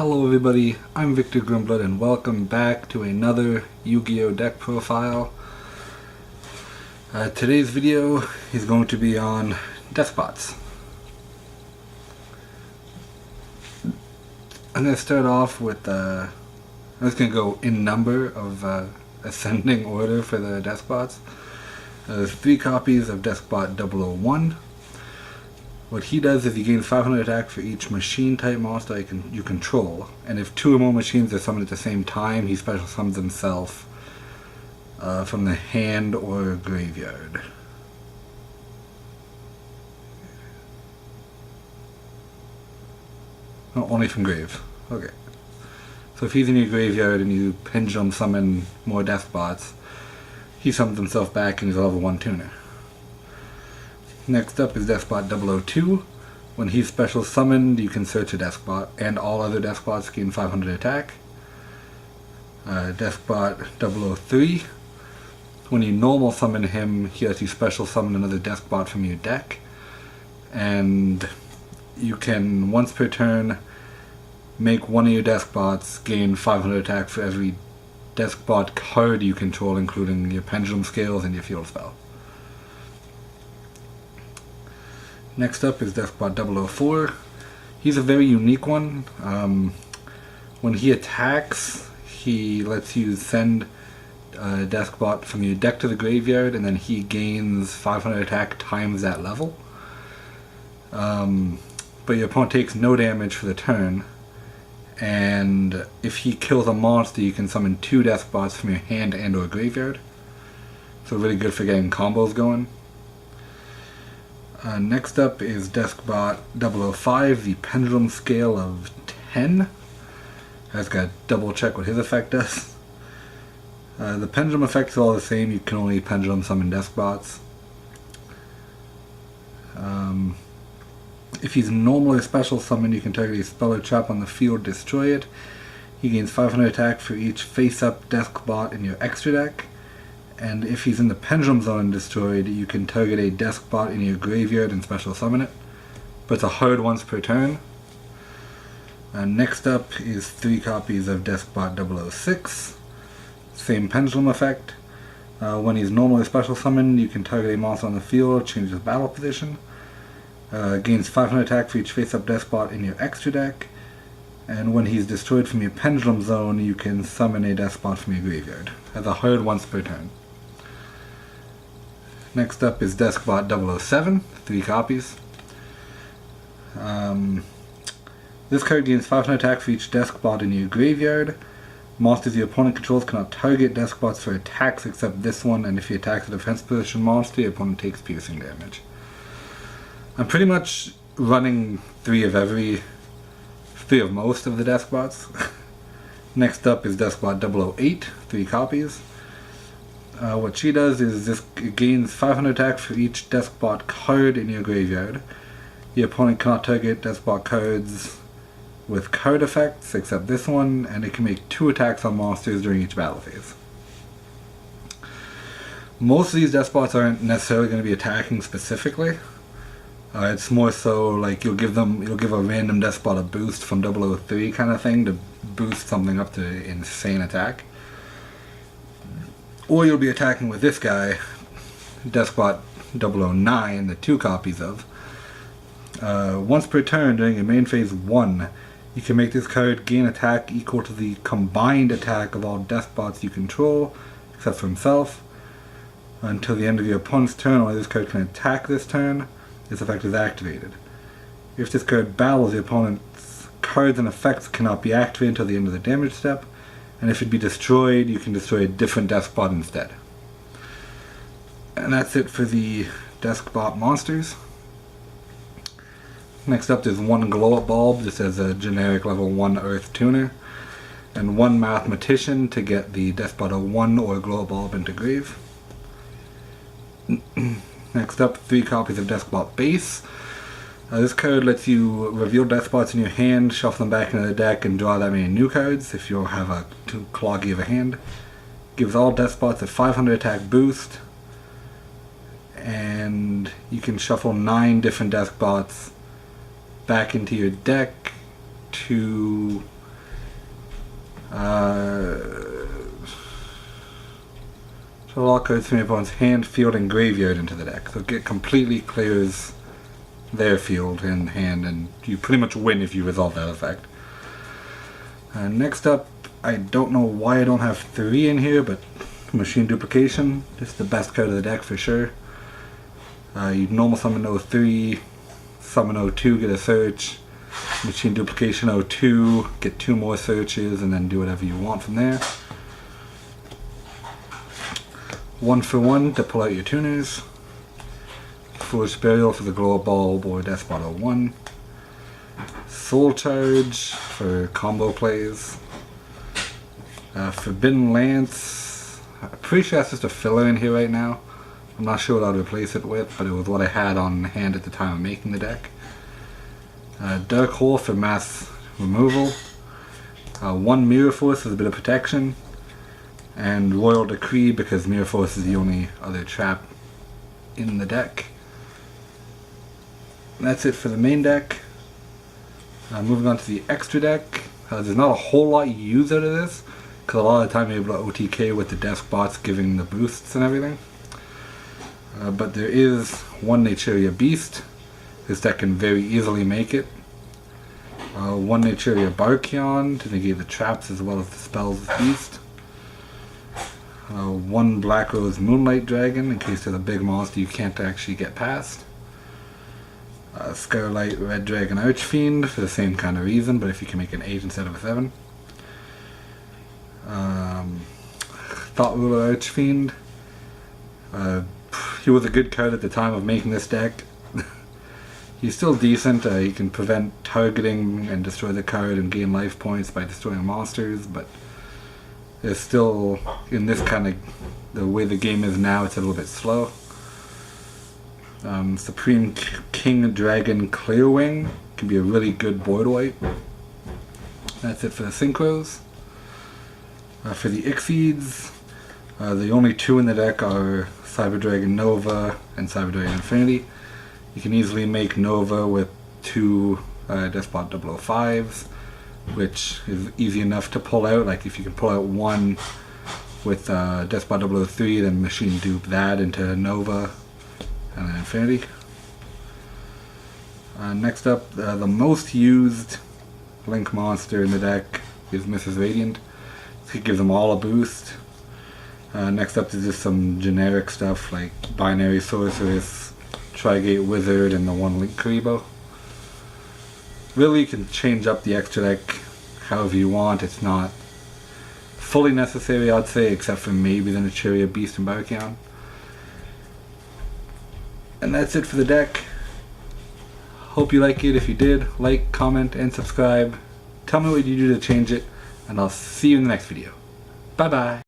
Hello everybody, I'm Victor Grimblood and welcome back to another Yu-Gi-Oh! Deck profile. Today's video is going to be on Deskbots. I'm going to start off with, I'm just going to go in number of ascending order for the Deskbots. There's 3 copies of Deskbot 001. What he does is he gains 500 attack for each machine type monster you control, and if 2 or more machines are summoned at the same time, he special summons himself from the hand or graveyard. No, only from grave. Okay. So if he's in your graveyard and you pendulum summon more Deskbots, he summons himself back and he's a level 1 tuner. Next up is Deskbot 002. When he's special summoned, you can search a Deskbot, and all other Deskbots gain 500 attack. Deskbot 003. When you normal summon him, he lets you special summon another Deskbot from your deck. And you can, once per turn, make one of your Deskbots gain 500 attack for every Deskbot card you control, including your Pendulum Scales and your Field Spell. Next up is Deskbot 004. He's a very unique one. When he attacks, he lets you send a Deskbot from your deck to the graveyard, and then he gains 500 attack times that level. But your opponent takes no damage for the turn, and if he kills a monster, you can summon 2 Deskbots from your hand and or graveyard. So really good for getting combos going. Next up is Deskbot 005, the Pendulum Scale of 10. I just gotta double check what his effect does. The pendulum effects are all the same, you can only pendulum summon Deskbots. If he's normal or special summoned, you can target a spell or trap on the field, destroy it. He gains 500 attack for each face-up Deskbot in your extra deck. And if he's in the Pendulum Zone and destroyed, you can target a Deskbot in your graveyard and special summon it. But it's a hard once per turn. Next up is 3 copies of Deskbot 006. Same pendulum effect. When he's normally special summoned, you can target a monster on the field, change his battle position. Gains 500 attack for each face-up Deskbot in your extra deck. And when he's destroyed from your Pendulum Zone, you can summon a Deskbot from your graveyard. Has a hard once per turn. Next up is Deskbot 007, 3 copies. This card gains 500 attack for each Deskbot in your graveyard. Monsters your opponent controls cannot target Deskbots for attacks except this one, and if he attacks a defense position monster, your opponent takes piercing damage. I'm pretty much running 3 of most of the Deskbots. Next up is Deskbot 008, 3 copies. What she does is this gains 500 attack for each Deskbot card in your graveyard. Your opponent cannot target Deskbot cards with card effects except this one, and it can make 2 attacks on monsters during each battle phase. Most of these Deskbots aren't necessarily going to be attacking specifically. It's more so like you'll give a random Deskbot a boost from 003 kind of thing to boost something up to insane attack. Or you'll be attacking with this guy, Deskbot 009, the 2 copies of. Once per turn during your main phase 1, you can make this card gain attack equal to the combined attack of all Deskbots you control, except for himself. Until the end of your opponent's turn, only this card can attack this turn. This effect is activated. If this card battles, the opponent's cards and effects cannot be activated until the end of the damage step. And if it be destroyed, you can destroy a different Deskbot instead. And that's it for the Deskbot monsters. Next up there's 1 Glow-Up Bulb, just as a generic level 1 Earth Tuner. And 1 Mathematician to get the Deskbot 01 or Glow-Up Bulb into grave. Next up, 3 copies of Deskbot Base. This card lets you reveal Deskbots in your hand, shuffle them back into the deck, and draw that many new cards if you have a too cloggy of a hand. Gives all Deskbots a 500 attack boost, and you can shuffle 9 different Deskbots back into your deck to So all cards from your opponent's hand, field, and graveyard into the deck. So it completely clears their field and hand, and you pretty much win if you resolve that effect. Next up, I don't know why I don't have 3 in here, but Machine Duplication. This is the best card of the deck for sure. You normal summon 03, summon 02, get a search. Machine Duplication 02, get 2 more searches, and then do whatever you want from there. 1 for 1 to pull out your tuners. Foolish Burial for the Glow Bulb or Deskbot 01. Soul Charge for combo plays. Forbidden Lance. I'm pretty sure that's just a filler in here right now. I'm not sure what I'd replace it with, but it was what I had on hand at the time of making the deck. Dark Hole for mass removal. 1 Mirror Force is a bit of protection. And Royal Decree because Mirror Force is the only other trap in the deck. And that's it for the main deck. Moving on to the extra deck. There's not a whole lot you use out of this, because a lot of the time you're able to OTK with the Deskbots giving the boosts and everything. But there is 1 Naturia Beast. This deck can very easily make it. 1 Naturia Barkion to negate the traps as well as the spells of Beast. 1 Black Rose Moonlight Dragon in case there's a big monster you can't actually get past. Scarlight Red Dragon Archfiend for the same kind of reason, but if you can make an 8 instead of a 7. Thought Ruler Archfiend. He was a good card at the time of making this deck. He's still decent. He can prevent targeting and destroy the card and gain life points by destroying monsters, but it's still, in this kind of, the way the game is now, it's a little bit slow. Supreme King Dragon Clearwing can be a really good board wipe. That's it for the synchros. For the Ixids, the only 2 in the deck are Cyber Dragon Nova and Cyber Dragon Infinity. You can easily make Nova with 2 Deskbot 005s, which is easy enough to pull out. Like if you can pull out 1 with Deskbot 003, then machine dupe that into Nova and then Infinity. Next up, the most used Link monster in the deck is Mrs. Radiant. It gives them all a boost. Next up is just some generic stuff like Binary Sorceress, Trigate Wizard, and the 1 Link Karibo. Really, you can change up the extra deck however you want. It's not fully necessary, I'd say, except for maybe the Naturia Beast and Barkion. And that's it for the deck. Hope you like it. If you did, like, comment, and subscribe. Tell me what you do to change it, and I'll see you in the next video. Bye bye.